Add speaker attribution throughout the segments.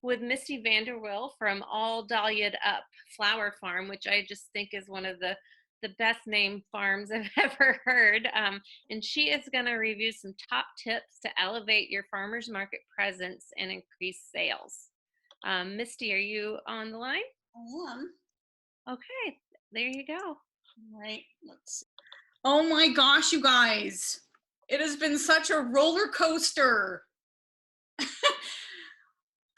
Speaker 1: with Misty VanderWeele from Dahlia'd Up Flower Farm, which I just think is one of the best named farms I've ever heard. And she is going to review some top tips to elevate your farmers market presence and increase sales. Misty, are you on the line?
Speaker 2: I am.
Speaker 1: Okay, there you go.
Speaker 2: All right, let's see. Oh my gosh, you guys. It has been such a roller coaster.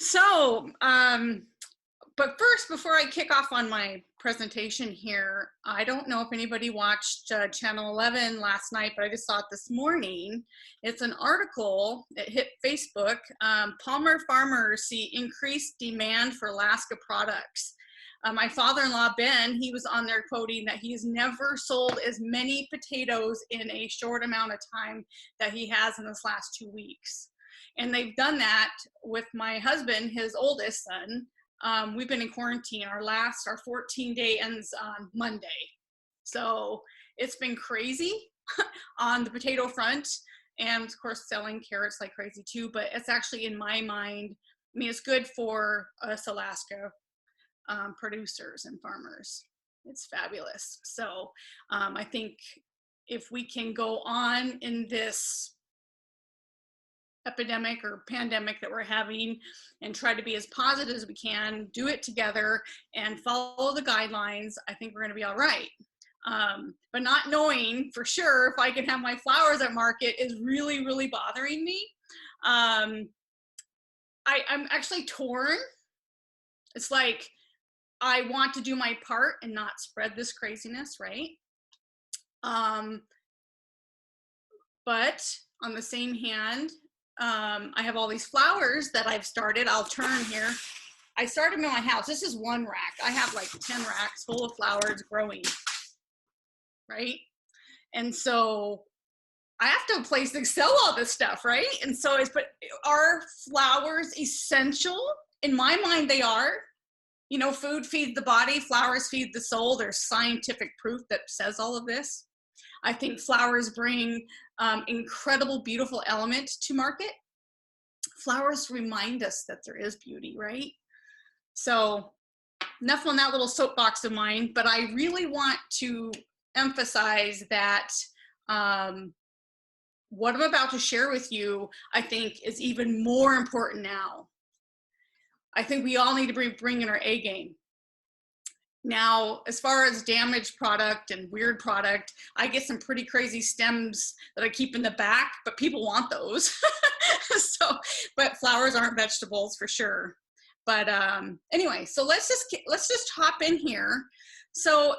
Speaker 2: So, but first, before I kick off on my presentation here, I don't know if anybody watched Channel 11 last night, but I just saw it this morning. It's an article, it hit Facebook. Palmer farmers see increased demand for Alaska products. My father-in-law, Ben, he was on there quoting that he's never sold as many potatoes in a short amount of time that he has in this last 2 weeks. And they've done that with my husband, his oldest son. We've been in quarantine. Our 14-day ends on Monday. So it's been crazy on the potato front, and of course selling carrots like crazy too, but it's actually, in my mind, I mean, it's good for us Alaska producers and farmers. It's fabulous. So I think if we can go on in this epidemic or pandemic that we're having and try to be as positive as we can, do it together and follow the guidelines, I think we're going to be all right. But not knowing for sure if I can have my flowers at market is really, really bothering me. I'm actually torn. It's like, I want to do my part and not spread this craziness, right? But on the same hand, I have all these flowers that I've started. I'll turn here. I started them in my house. This is one rack. I have like 10 racks full of flowers growing, right? And so I have to have a place to sell all this stuff, right? And so but are flowers essential? In my mind, they are. You know, food feeds the body, flowers feed the soul. There's scientific proof that says all of this. I think flowers bring incredible, beautiful element to market. Flowers remind us that there is beauty, right? So enough on that little soapbox of mine, but I really want to emphasize that what I'm about to share with you, I think, is even more important now. I think we all need to bring in our A game. Now, as far as damaged product and weird product, I get some pretty crazy stems that I keep in the back, but people want those. But flowers aren't vegetables for sure. But anyway, so let's just hop in here. So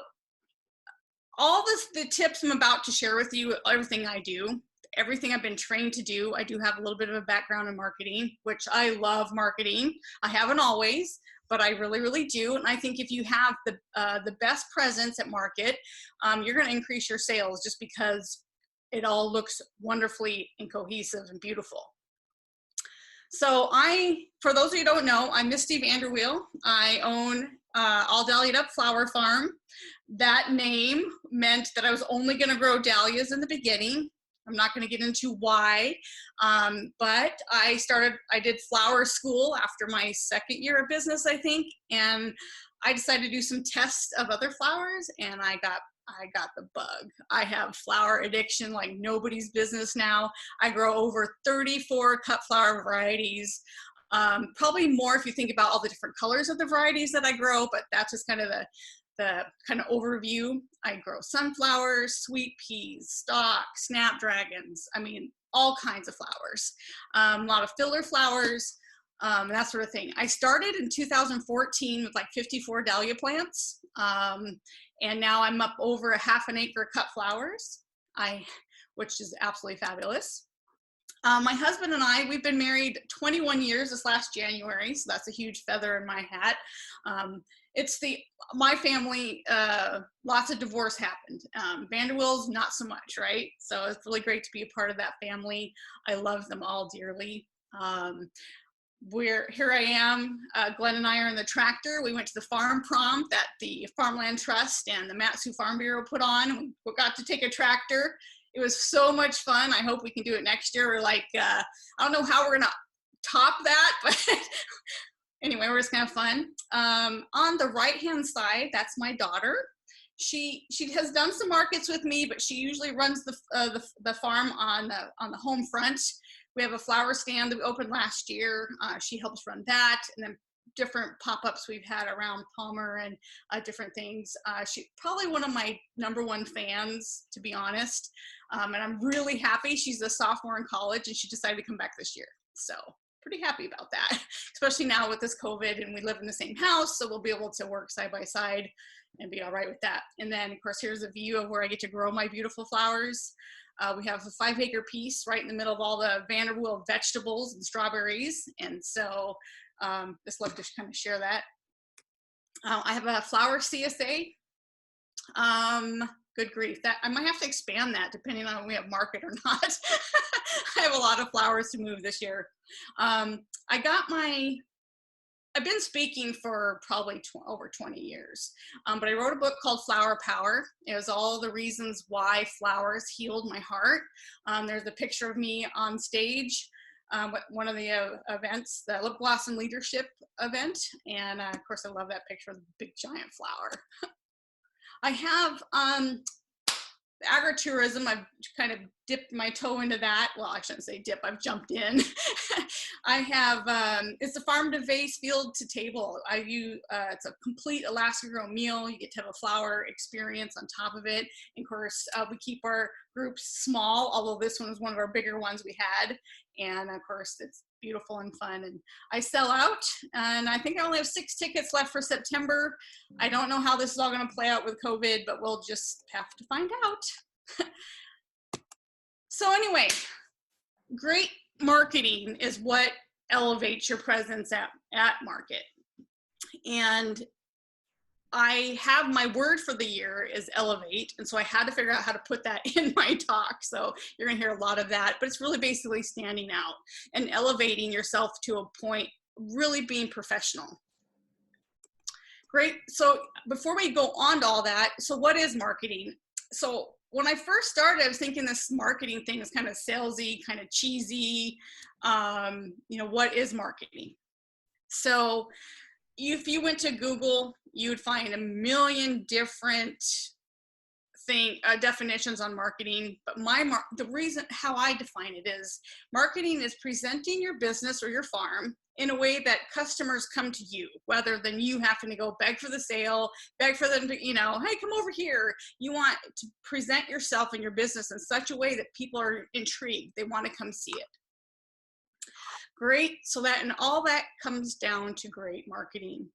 Speaker 2: all the tips I'm about to share with you, everything I do, everything I've been trained to do. I do have a little bit of a background in marketing, which I love marketing. I haven't always, but I really, really do. And I think if you have the best presence at market, you're going to increase your sales just because it all looks wonderfully and cohesive and beautiful. So for those of you who don't know, I'm Misty VanderWeele. I own Dahlia'd Up Flower Farm. That name meant that I was only going to grow dahlias in the beginning. I'm not going to get into why, but I did flower school after my second year of business, I think, and I decided to do some tests of other flowers, and I got the bug. I have flower addiction like nobody's business now. I grow over 34 cut flower varieties, probably more if you think about all the different colors of the varieties that I grow, but that's just kind of the kind of overview. I grow sunflowers, sweet peas, stock, snapdragons. I mean, all kinds of flowers. A lot of filler flowers, that sort of thing. I started in 2014 with like 54 dahlia plants. And now I'm up over a half an acre cut flowers, which is absolutely fabulous. My husband and I, we've been married 21 years this last January, so that's a huge feather in my hat. My family, lots of divorce happened. VanderWeele's not so much, right? So it's really great to be a part of that family. I love them all dearly. Here I am, Glenn and I are in the tractor. We went to the farm prom that the Farmland Trust and the Matsu Farm Bureau put on. We got to take a tractor. It was so much fun. I hope we can do it next year. We're like, I don't know how we're gonna top that, but anyway, we're just gonna have fun. On the right-hand side, that's my daughter. She has done some markets with me, but she usually runs the farm on the home front. We have a flower stand that we opened last year. She helps run that, and then different pop-ups we've had around Palmer and different things. She's probably one of my #1 fans, to be honest. And I'm really happy. She's a sophomore in college, and she decided to come back this year. So pretty happy about that, especially now with this COVID, and we live in the same house, so we'll be able to work side by side and be all right with that. And then, of course, here's a view of where I get to grow my beautiful flowers. We have a 5-acre piece right in the middle of all the VanderWeele vegetables and strawberries, and so just love to kind of share that. I have a flower CSA. Good grief, that I might have to expand that depending on when we have market or not. I have a lot of flowers to move this year. I've been speaking for probably over 20 years, but I wrote a book called Flower Power. It was all the reasons why flowers healed my heart. There's a picture of me on stage, one of the events, the Lip Blossom Leadership event. And of course, I love that picture of the big giant flower. I have agritourism. I've kind of dipped my toe into that. Well, I shouldn't say dip, I've jumped in. I have, it's a farm to vase, field to table. It's a complete Alaska grown meal. You get to have a flower experience on top of it. And of course, we keep our groups small, although this one was one of our bigger ones we had. And of course, it's beautiful and fun. And I sell out, and I think I only have 6 tickets left for September. I don't know how this is all going to play out with COVID, but we'll just have to find out. So anyway, great marketing is what elevates your presence at market. And I have my word for the year is elevate. And so I had to figure out how to put that in my talk. So you're gonna hear a lot of that, but it's really basically standing out and elevating yourself to a point, really being professional. Great, so before we go on to all that, so what is marketing? So when I first started, I was thinking this marketing thing is kind of salesy, kind of cheesy. You know, what is marketing? So if you went to Google, you would find a million different definitions on marketing. But the reason how I define it is marketing is presenting your business or your farm in a way that customers come to you, rather than you having to go beg for the sale, beg for them to, you know, hey, come over here. You want to present yourself and your business in such a way that people are intrigued. They want to come see it. Great, so that, and all that comes down to great marketing.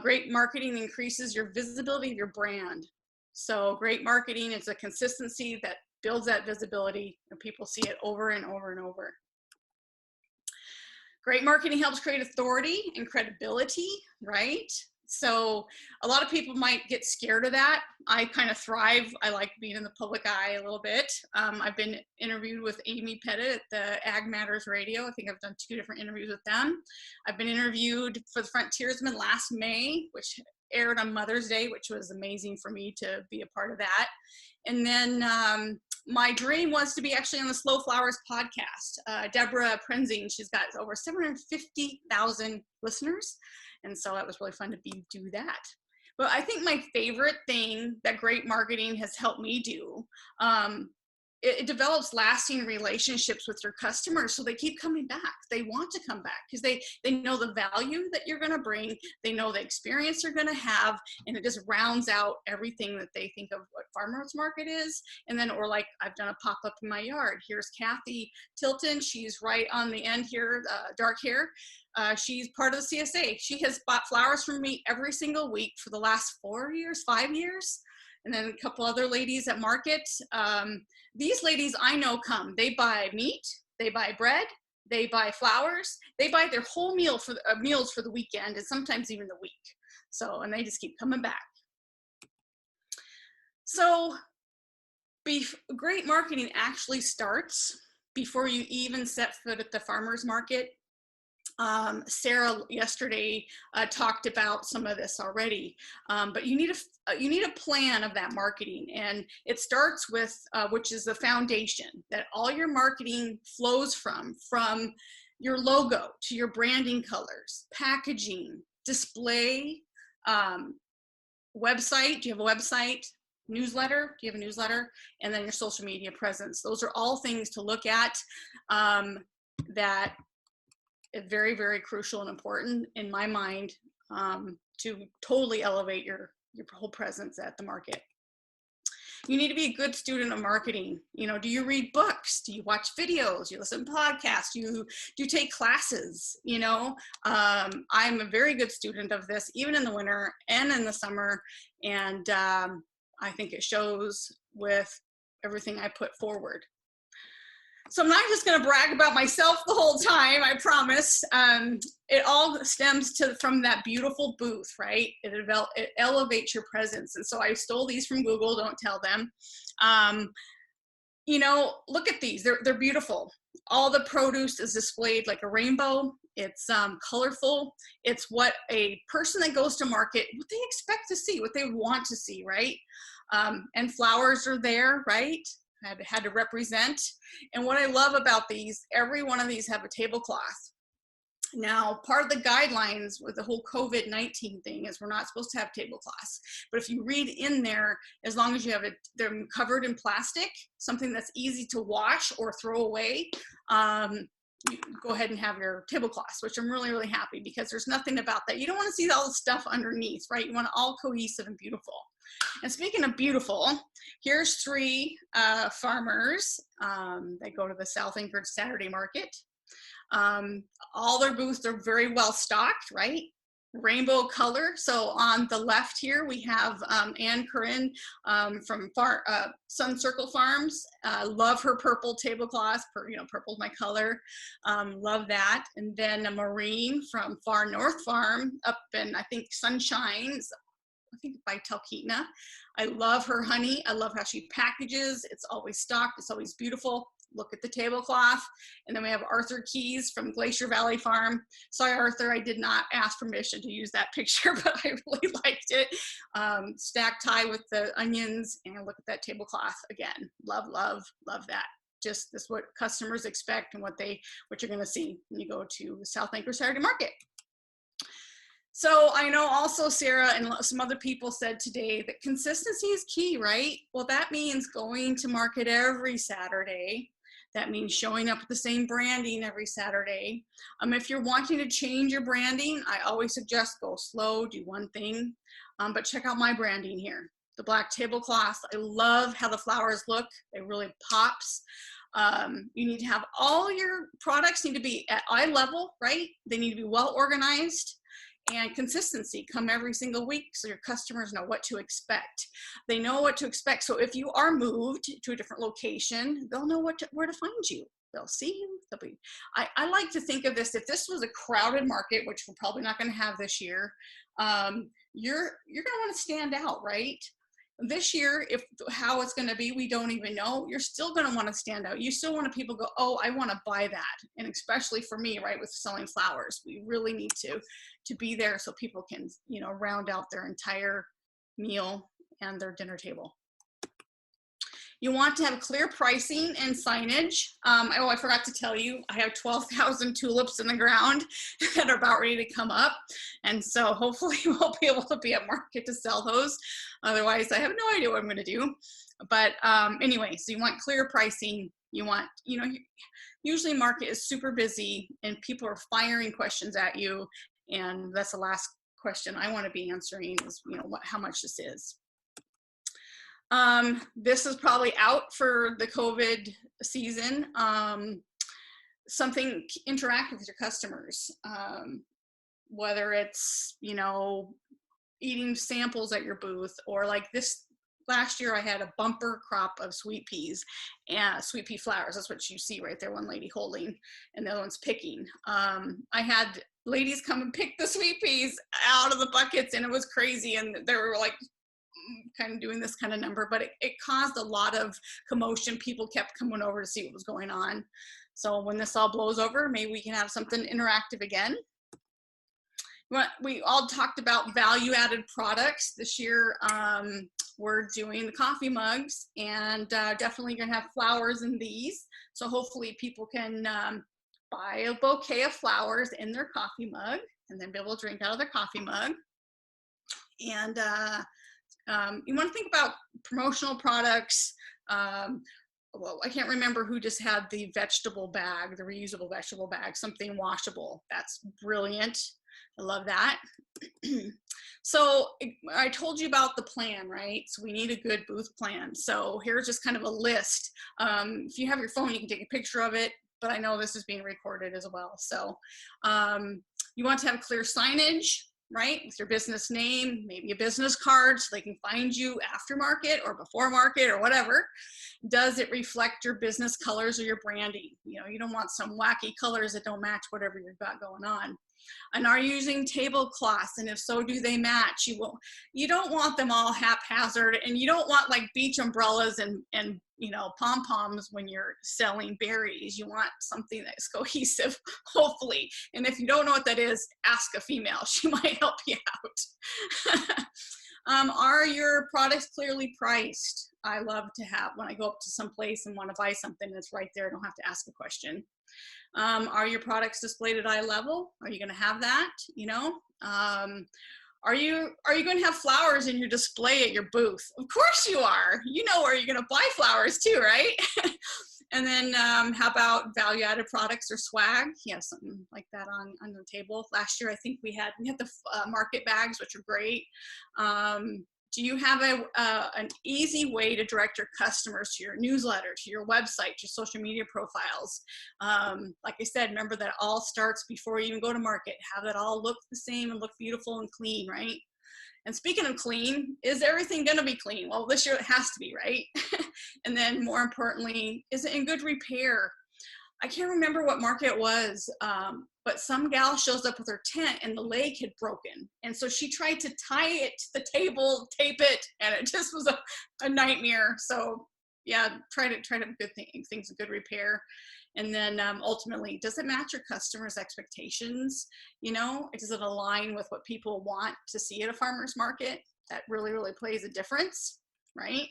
Speaker 2: Great marketing increases your visibility of your brand. So great marketing is a consistency that builds that visibility, and people see it over and over and over. Great marketing helps create authority and credibility, right? So a lot of people might get scared of that. I kind of thrive. I like being in the public eye a little bit. I've been interviewed with Amy Pettit at the Ag Matters Radio. I think I've done 2 different interviews with them. I've been interviewed for the Frontiersman last May, which aired on Mother's Day, which was amazing for me to be a part of that. And then my dream was to be actually on the Slow Flowers podcast. Deborah Prenzing, she's got over 750,000 listeners. And so that was really fun to do that. But I think my favorite thing that great marketing has helped me do, it develops lasting relationships with your customers, so they keep coming back. They want to come back because they know the value that you're going to bring. They know the experience you're going to have, and it just rounds out everything that they think of what farmers market is. And then, or like I've done a pop-up in my yard. Here's Kathy Tilton. She's right on the end here, dark hair. She's part of the CSA. She has bought flowers from me every single week for the last 4 years, 5 years. And then a couple other ladies at market. These ladies I know come, they buy meat, they buy bread, they buy flowers, they buy their whole meals for the weekend, and sometimes even the week. So, and they just keep coming back. So great marketing actually starts before you even set foot at the farmer's market. Sarah yesterday talked about some of this already, but you need a plan of that marketing, and it starts with which is the foundation that all your marketing flows from your logo to your branding colors, packaging, display, website. Do you have a website? Newsletter? Do you have a newsletter? And then your social media presence. Those are all things to look at that is very, very crucial and important in my mind to totally elevate your whole presence at the market. You need to be a good student of marketing. You know, do you read books? Do you watch videos? You listen to podcasts? Do you take classes? You know, I'm a very good student of this, even in the winter and in the summer. And I think it shows with everything I put forward. So I'm not just going to brag about myself the whole time, I promise. It all stems from that beautiful booth, right? It elevates your presence. And so I stole these from Google, don't tell them. You know, look at these, they're beautiful. All the produce is displayed like a rainbow. It's colorful. It's what a person that goes to market, what they expect to see, what they want to see, right? And flowers are there, right? Had to represent. And what I love about these, every one of these have a tablecloth. Now, part of the guidelines with the whole COVID-19 thing is we're not supposed to have tablecloths. But if you read in there, as long as you have they're covered in plastic, something that's easy to wash or throw away, you go ahead and have your tablecloths, which I'm really, really happy because there's nothing about that. You don't want to see all the stuff underneath, right? You want it all cohesive and beautiful. And speaking of beautiful, here's 3 farmers that go to the South Anchorage Saturday Market. All their booths are very well stocked, right? Rainbow color. So on the left here, we have Ann Curran from Sun Circle Farms. Love her purple tablecloth. You know, purple's my color. Love that. And then a Maureen from Far North Farm up in, I think, Sunshines, I think by Talkeetna. I love her honey. I love how she packages. It's always stocked. It's always beautiful. Look at the tablecloth. And then we have Arthur Keys from Glacier Valley Farm. Sorry, Arthur, I did not ask permission to use that picture, but I really liked it. Stacked high with the onions, and look at that tablecloth again. Love, love, love that. Just this is what customers expect and what you're gonna see when you go to the South Anchorage Saturday Market. So I know also Sarah and some other people said today that consistency is key, right? Well, that means going to market every Saturday. That means showing up with the same branding every Saturday. If you're wanting to change your branding, I always suggest go slow, do one thing, but check out my branding here. The black tablecloth, I love how the flowers look. It really pops. You need to have all your products need to be at eye level, right? They need to be well organized. And consistency, come every single week so your customers know what to expect. They know what to expect. So if you are moved to a different location, they'll know where to find you. They'll see you. I like to think of this, if this was a crowded market, which we're probably not going to have this year, you're going to want to stand out, right? This year, how it's going to be, we don't even know. You're still going to want to stand out. You still want people to go, oh, I want to buy that. And especially for me, right, with selling flowers, we really need to be there so people can, you know, round out their entire meal and their dinner table. You want to have clear pricing and signage. Oh, I forgot to tell you, I have 12,000 tulips in the ground that are about ready to come up. And so hopefully we'll be able to be at market to sell those. Otherwise, I have no idea what I'm going to do. But anyway, so you want clear pricing. You want, you know, usually market is super busy and people are firing questions at you. And that's the last question I want to be answering is, you know, how much this is. This is probably out for the COVID season. Something interactive with your customers, whether it's, you know, eating samples at your booth, or like this last year I had a bumper crop of sweet peas and sweet pea flowers. That's what you see right there, one lady holding and the other one's picking. I had ladies come and pick the sweet peas out of the buckets and it was crazy, and they were like kind of doing this kind of number, but it caused a lot of commotion. People kept coming over to see what was going on. So when this all blows over, maybe we can have something interactive again. We all talked about value-added products. This year, we're doing the coffee mugs, and definitely gonna have flowers in these. So hopefully people can buy a bouquet of flowers in their coffee mug, and then be able to drink out of their coffee mug. And you want to think about promotional products. Well, I can't remember who just had the vegetable bag, the reusable vegetable bag, something washable. That's brilliant. I love that. So I told you about the plan, right? So we need a good booth plan. So here's just kind of a list. If you have your phone, you can take a picture of it, but I know this is being recorded as well. So you want to have clear signage, right? With your business name, maybe a business card so they can find you after market or before market or whatever. Does it reflect your business colors or your branding? You know, you don't want some wacky colors that don't match whatever you've got going on. And are you using tablecloths? And if so, do they match? You don't want them all haphazard, and you don't want like beach umbrellas and you know, pom-poms when you're selling berries. You want something that's cohesive, hopefully. And if you don't know what that is, ask a female. She might help you out. Are your products clearly priced? I love to have, when I go up to some place and want to buy something that's right there, I don't have to ask a question. Are your products displayed at eye level? Are you going to have that? You know, are you going to have flowers in your display at your booth? Of course you are. You know where you're going to buy flowers too, right? And then how about value-added products or swag? Yeah, something like that on the table. Last year, I think we had the market bags, which are great. Do you have an easy way to direct your customers to your newsletter, to your website, to your social media profiles? Like I said, remember that all starts before you even go to market. Have it all look the same and look beautiful and clean, right? And speaking of clean, is everything going to be clean? Well, this year it has to be, right? And then more importantly, is it in good repair? I can't remember what market it was, but some gal shows up with her tent and the leg had broken. And so she tried to tie it to the table, tape it, and it just was a nightmare. So yeah, try to good things in good repair. And then ultimately, does it match your customers' expectations? You know, does it align with what people want to see at a farmer's market? That really, really plays a difference, right?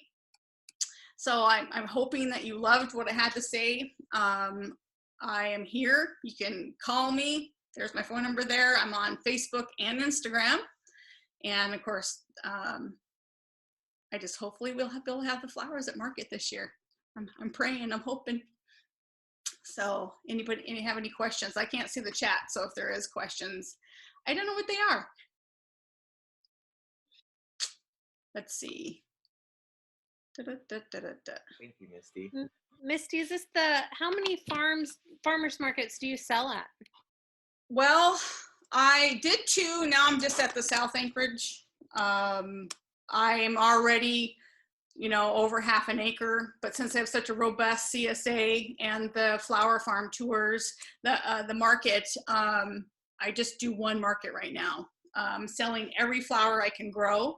Speaker 2: So I'm hoping that you loved what I had to say. I am here. You can call me. There's my phone number there. I'm on Facebook and Instagram. And of course, I just hopefully we'll be able to have the flowers at market this year. I'm praying, I'm hoping. So any have any questions? I can't see the chat, so if there is questions, I don't know what they are. Let's see.
Speaker 3: Thank you, Misty.
Speaker 1: Misty, is this how many farmers markets do you sell at?
Speaker 2: Well, I did 2. Now I'm just at the South Anchorage. I am already, you know, over half an acre, but since I have such a robust CSA and the flower farm tours, the market, I just do 1 market right now. Selling every flower I can grow.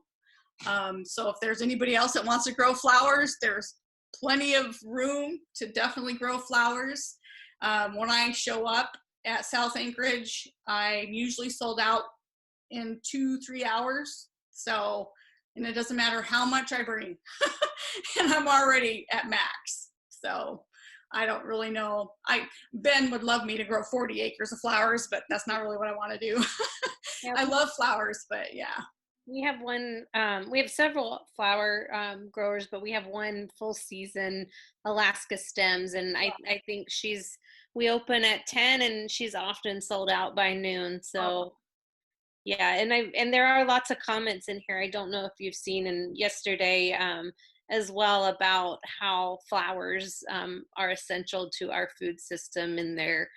Speaker 2: So if there's anybody else that wants to grow flowers, there's plenty of room to definitely grow flowers. When I show up at South Anchorage, I'm usually sold out in 2-3 hours. So, and it doesn't matter how much I bring, and I'm already at max. So I don't really know. Ben would love me to grow 40 acres of flowers, but that's not really what I want to do. Yeah. I love flowers, but yeah.
Speaker 1: We have we have several flower growers, but we have one full season Alaska stems. And I think we open at 10 and she's often sold out by noon. So yeah. And there are lots of comments in here. I don't know if you've seen yesterday as well about how flowers are essential to our food system in their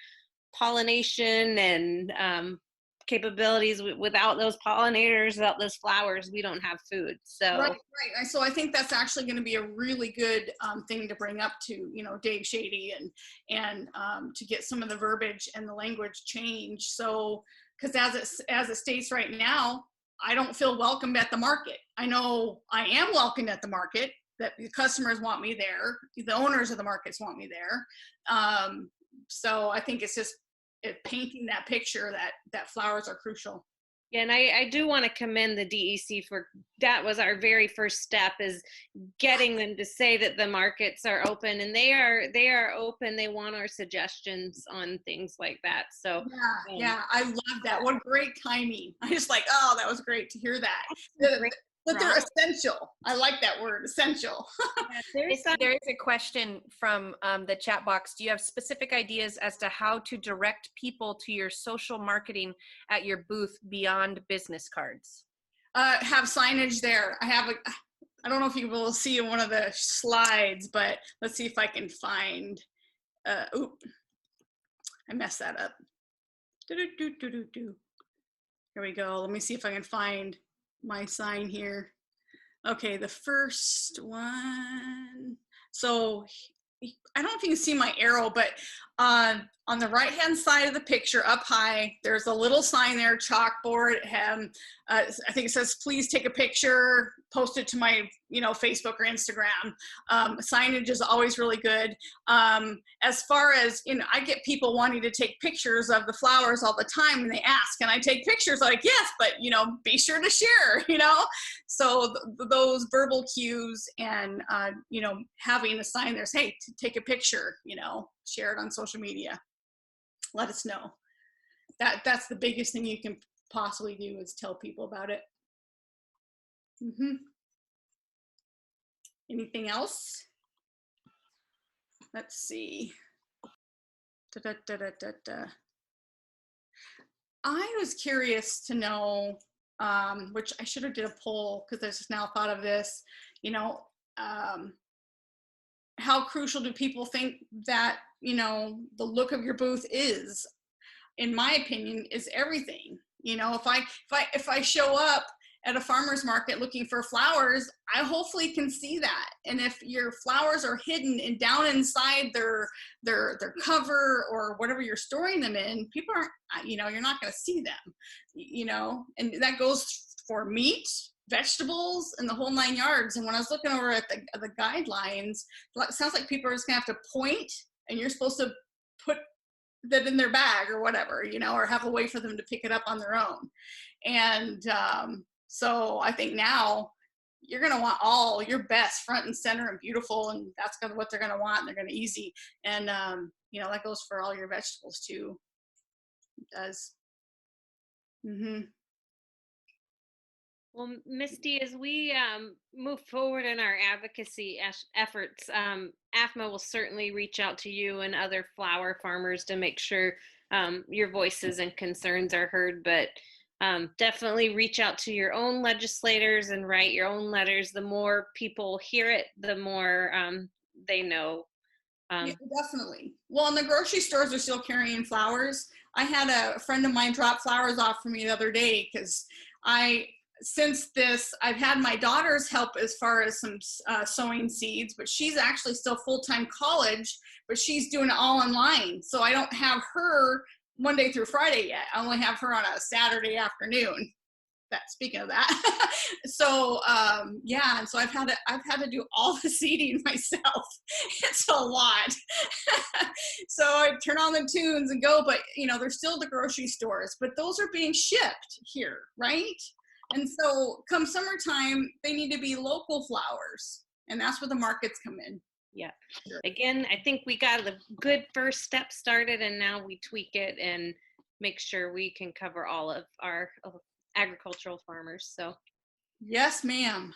Speaker 1: pollination and capabilities. Without those pollinators, without those flowers, we don't have food. So
Speaker 2: right. So I think that's actually going to be a really good thing to bring up to, you know, Dave Shady and to get some of the verbiage and the language changed. So because as it states right now, I don't feel welcomed at the market. I know I am welcomed at the market, that the customers want me there, the owners of the markets want me there. So I think it's just painting that picture that flowers are crucial.
Speaker 1: Yeah, and I do want to commend the DEC for that was our very first step is getting them to say that the markets are open, and they are open. They want our suggestions on things like that. So
Speaker 2: Yeah, I love that. What great timing. I just like, oh, that was great to hear that. But they're essential. I like that word, essential.
Speaker 3: There is a question from the chat box. Do you have specific ideas as to how to direct people to your social marketing at your booth beyond business cards?
Speaker 2: Have signage there. I don't know if you will see in one of the slides, but let's see if I can find, oop, I messed that up. Here we go. Let me see if I can find my sign here. Okay, the first one. So I don't know if you can see my arrow, but on the right-hand side of the picture up high, there's a little sign there, chalkboard. I think it says, please take a picture, post it to my, Facebook or Instagram. Signage is always really good. As far as, I get people wanting to take pictures of the flowers all the time, and they ask, can I take pictures? Like, yes, but, be sure to share, So those verbal cues and, having a sign there, say, hey, take a picture, share it on social media. Let us know. That's the biggest thing you can possibly do is tell people about it. Anything else? Let's see. I was curious to know, which I should have did a poll because I just now thought of this, how crucial do people think that, the look of your booth is? In my opinion, is everything. If I show up at a farmer's market looking for flowers, I hopefully can see that. And if your flowers are hidden and down inside their cover or whatever you're storing them in, people aren't, you're not going to see them, and that goes for meat, vegetables, and the whole 9 yards. And when I was looking over at the guidelines, it sounds like people are just gonna have to point, and you're supposed to put that in their bag or whatever, or have a way for them to pick it up on their own. And so I think now you're gonna want all your best front and center and beautiful, and that's kind of what they're gonna want, and they're gonna easy. And that goes for all your vegetables too. It does.
Speaker 1: Well, Misty, as we move forward in our advocacy efforts, AFMA will certainly reach out to you and other flower farmers to make sure your voices and concerns are heard, but definitely reach out to your own legislators and write your own letters. The more people hear it, the more they know.
Speaker 2: Yeah, definitely. Well, and the grocery stores are still carrying flowers. I had a friend of mine drop flowers off for me the other day because since this, I've had my daughter's help as far as some sowing seeds, but she's actually still full-time college, but she's doing it all online. So I don't have her Monday through Friday yet. I only have her on a Saturday afternoon. Speaking of that. So yeah, and so I've had to do all the seeding myself. It's a lot. So I turn on the tunes and go, but there's still the grocery stores, but those are being shipped here, right? And so come summertime, they need to be local flowers, and that's where the markets come in.
Speaker 1: Yeah. Again, I think we got a good first step started, and now we tweak it and make sure we can cover all of our agricultural farmers. So
Speaker 2: yes, ma'am.